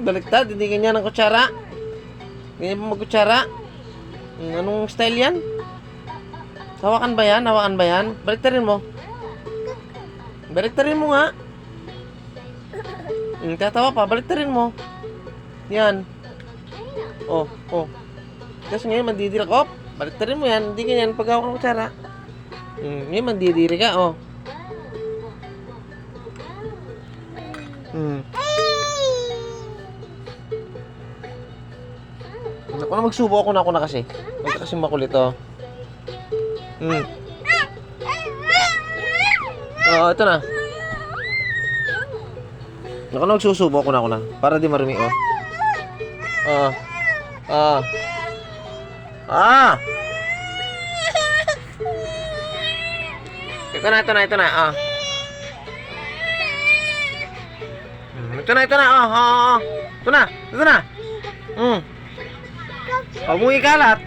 Baliktad. Hindi ganyan ang kutsara. Ganyan pa magkutsara. Anong style yan? Hawakan ba yan? Hawakan ba yan? Baliktarin mo. Baliktarin mo nga. Tatawa pa. Baliktarin mo. Yan. Oh. Tapos ngayon, mandidiri ka. Baliktarin mo yan. Hindi ganyan pag hawak ng kutsara. Ngayon, mandidiri ka. Ako na magsubo ako na kasi. Huwag kasi makulit, ito na. Ako na magsusubo ako na. Para di marumi, Ito na. Ito na. Ito na. Ito na. Huwag mong ikalat.